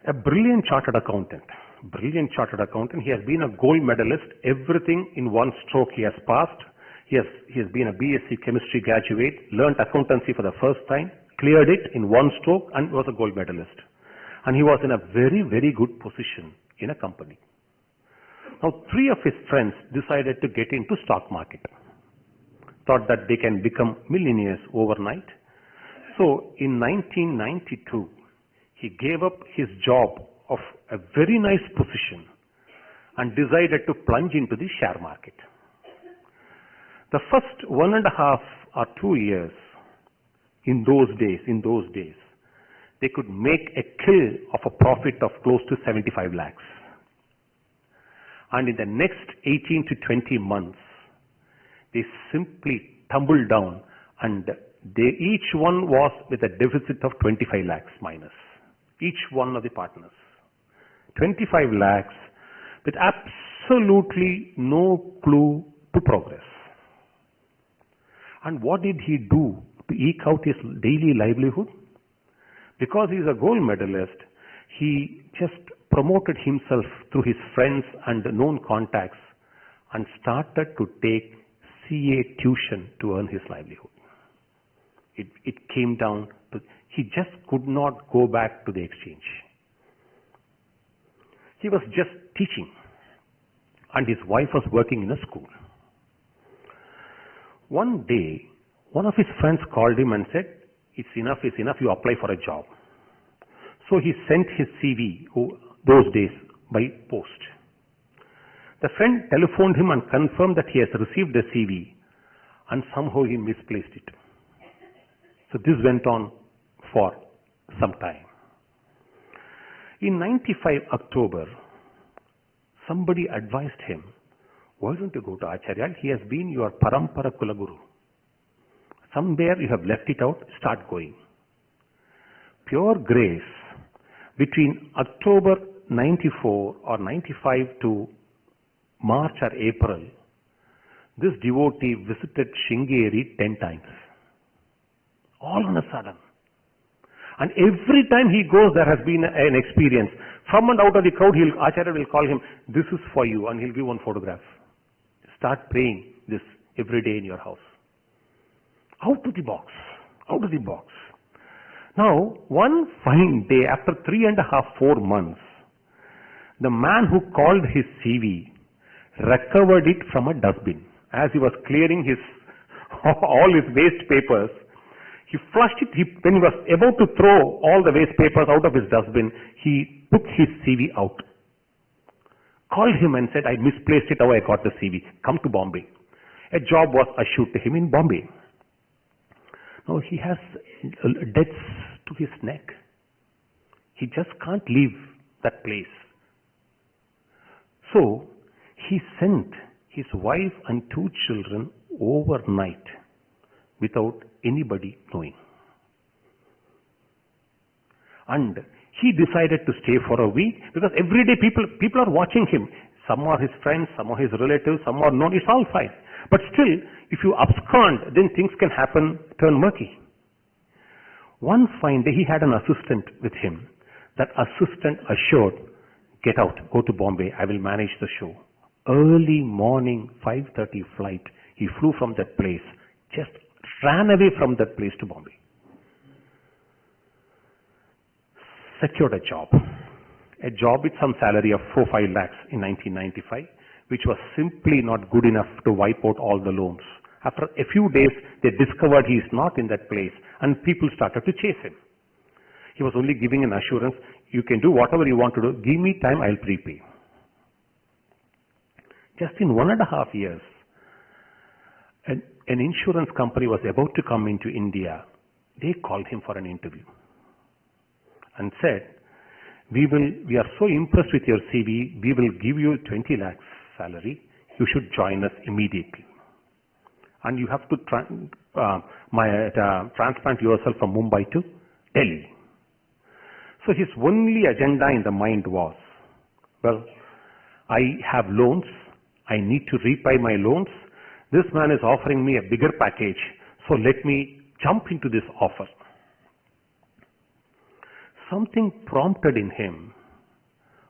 A brilliant chartered accountant. Brilliant chartered accountant. He has been a gold medalist. Everything in one stroke he has passed. He has been a BSc chemistry graduate, learned accountancy for the first time, cleared it in one stroke, and was a gold medalist. And he was in a very, very good position in a company. Now, 3 of his friends decided to get into stock market. Thought that they can become millionaires overnight. So, in 1992, he gave up his job of a very nice position and decided to plunge into the share market. The first 1.5 or 2 years, in those days, they could make a kill of a profit of close to 75 lakhs. And in the next 18 to 20 months, they simply tumbled down, and each one was with a deficit of 25 lakhs minus. Each one of the partners. 25 lakhs with absolutely no clue to progress. And what did he do to eke out his daily livelihood? Because he is a gold medalist, he just promoted himself through his friends and known contacts and started to take CA tuition to earn his livelihood. It came down to, he just could not go back to the exchange. He was just teaching, and his wife was working in a school. One day, one of his friends called him and said, it's enough, you apply for a job. So he sent his CV those days by post. The friend telephoned him and confirmed that he has received the CV, and somehow he misplaced it. So this went on for some time. In 95 October, somebody advised him, why don't you go to Acharya? He has been your Parampara Kulaguru. Somewhere you have left it out, start going. Pure grace, between October 94 or 95 to March or April, this devotee visited Shringeri 10 times. All on a sudden. And every time he goes, there has been an experience. From and out of the crowd, Acharya will call him, this is for you, and he'll give one photograph. Start praying this every day in your house. Out of the box. Out of the box. Now, one fine day, after 3.5, 4 months, the man who called his CV recovered it from a dustbin. As he was clearing all his waste papers, he flushed it. When he was about to throw all the waste papers out of his dustbin, he took his CV out. Called him and said, I misplaced it, how I got the CV. Come to Bombay. A job was issued to him in Bombay. Now he has debts to his neck. He just can't leave that place. So he sent his wife and 2 children overnight without anybody knowing. And he decided to stay for a week because every day people are watching him. Some are his friends, some are his relatives, some are known. It's all fine. But still, if you abscond, then things can happen, turn murky. One fine day, he had an assistant with him. That assistant assured, get out, go to Bombay, I will manage the show. Early morning, 5:30 flight, he flew from that place, just ran away from that place to Bombay. Secured a job with some salary of 4-5 lakhs in 1995, which was simply not good enough to wipe out all the loans. After a few days, they discovered he is not in that place, and people started to chase him. He was only giving an assurance, you can do whatever you want to do, give me time, I'll prepay. Just in 1.5 years, an insurance company was about to come into India. They called him for an interview and said, we are so impressed with your CV, we will give you 20 lakhs salary. You should join us immediately. And you have to transplant yourself from Mumbai to Delhi. So his only agenda in the mind was, well, I have loans. I need to repay my loans. This man is offering me a bigger package. So let me jump into this offer. Something prompted in him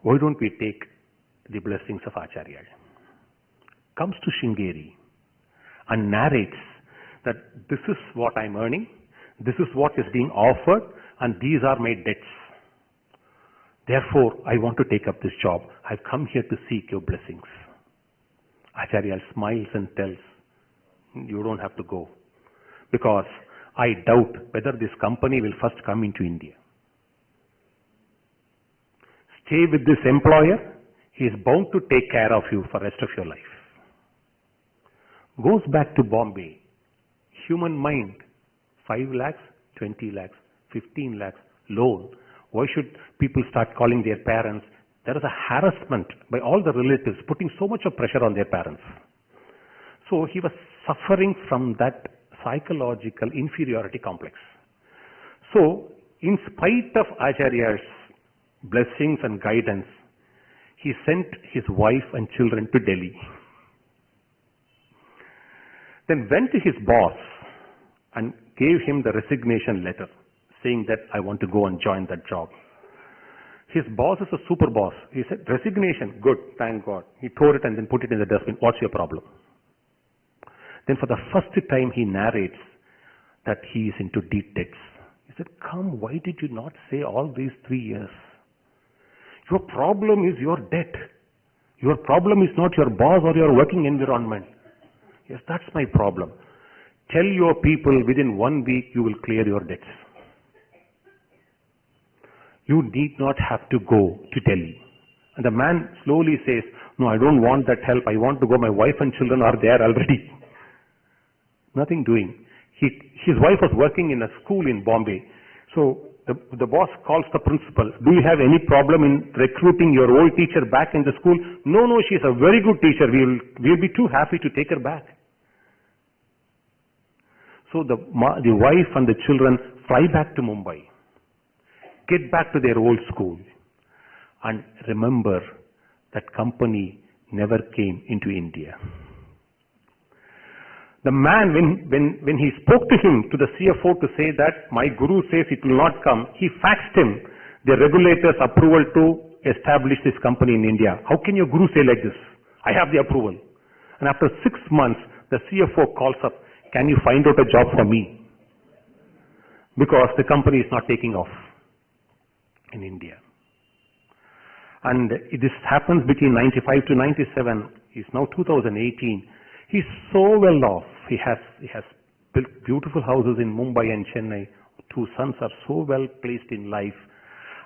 Why don't we take the blessings of Acharya? Comes to Sringeri and narrates that this is what I'm earning, this is what is being offered, and these are my debts. Therefore, I want to take up this job. I've come here to seek your blessings. Acharya smiles and tells, you don't have to go, because I doubt whether this company will first come into India. Stay with this employer. He is bound to take care of you for the rest of your life. Goes back to Bombay. Human mind, 5 lakhs, 20 lakhs, 15 lakhs, loan. Why should people start calling their parents? There is a harassment by all the relatives, putting so much of pressure on their parents. So he was suffering from that psychological inferiority complex. So, in spite of Acharya's blessings and guidance, he sent his wife and children to Delhi. Then went to his boss and gave him the resignation letter, saying that I want to go and join that job. His boss is a super boss. He said, resignation, good, thank God. He tore it and then put it in the dustbin. What's your problem? Then for the first time he narrates that he is into deep debts. He said, come, why did you not say all these 3 years? Your problem is your debt. Your problem is not your boss or your working environment. Yes, that's my problem. Tell your people within 1 week you will clear your debts. You need not have to go to Delhi. And the man slowly says, no, I don't want that help. I want to go. My wife and children are there already. Nothing doing. His wife was working in a school in Bombay. So the boss calls the principal. Do you have any problem in recruiting your old teacher back in the school? No, she's a very good teacher. We'll be too happy to take her back. So the wife and the children fly back to Mumbai, get back to their old school, and remember that company never came into India. The man, when he spoke to him, to the CFO, to say that my guru says it will not come, he faxed him the regulator's approval to establish this company in India. How can your guru say like this? I have the approval. And after 6 months, the CFO calls up, can you find out a job for me? Because the company is not taking off in India. And this happens between 95 to 97. It's now 2018. He's so well off. He has built beautiful houses in Mumbai and Chennai. 2 sons are so well placed in life.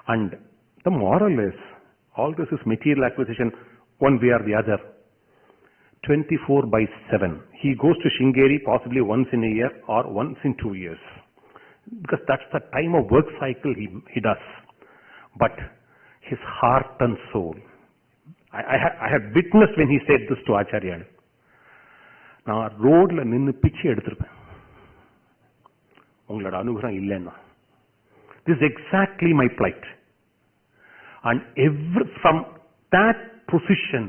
And the moral is, all this is material acquisition, one way or the other. 24/7. He goes to Sringeri possibly once in a year or once in 2 years. Because that's the time of work cycle he does. But his heart and soul. I have witnessed when he said this to Acharya. நான் ரோட்ல நின்று பிச்சை எடுத்திருப்பேன் உங்களோட அனுகிரகம் இல்லைன்னா. This is exactly my plight. And from that position,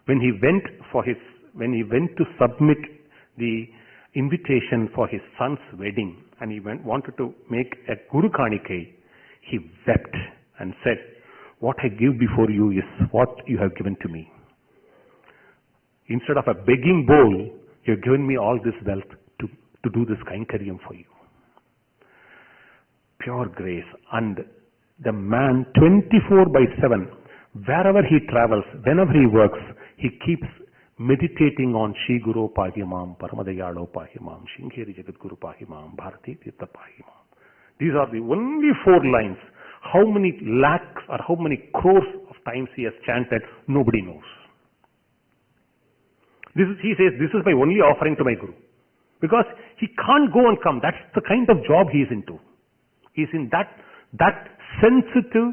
when he went to submit the invitation for his son's wedding, and he wanted to make a Guru Kanikai, he wept and said, what I give before you is what you have given to me. Instead of a begging bowl, you have given me all this wealth to do this kainkariam for you. Pure grace. And the man, 24/7, wherever he travels, whenever he works, he keeps meditating on Shri Guru Pahimam, Paramadayalo Pahimam, Sringeri Jagadguru Pahimam, Bharati Tirtha Pahimam. These are the only 4 lines. How many lakhs or how many crores of times he has chanted, nobody knows. He says, this is my only offering to my Guru. Because he can't go and come. That's the kind of job he is into. He is in that sensitive,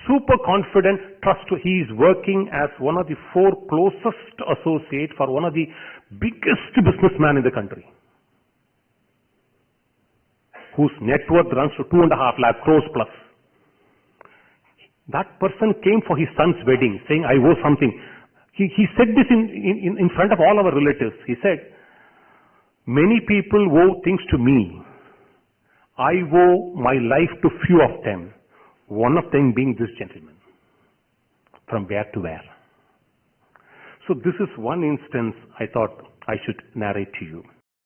super confident trust. He is working as one of the 4 closest associates for one of the biggest businessmen in the country, whose net worth runs to 2.5 lakh crores plus. That person came for his son's wedding, saying, I owe something. He said this in front of all our relatives. He said, many people owe things to me. I owe my life to few of them. One of them being this gentleman. from where to where. So this is one instance I thought I should narrate to you.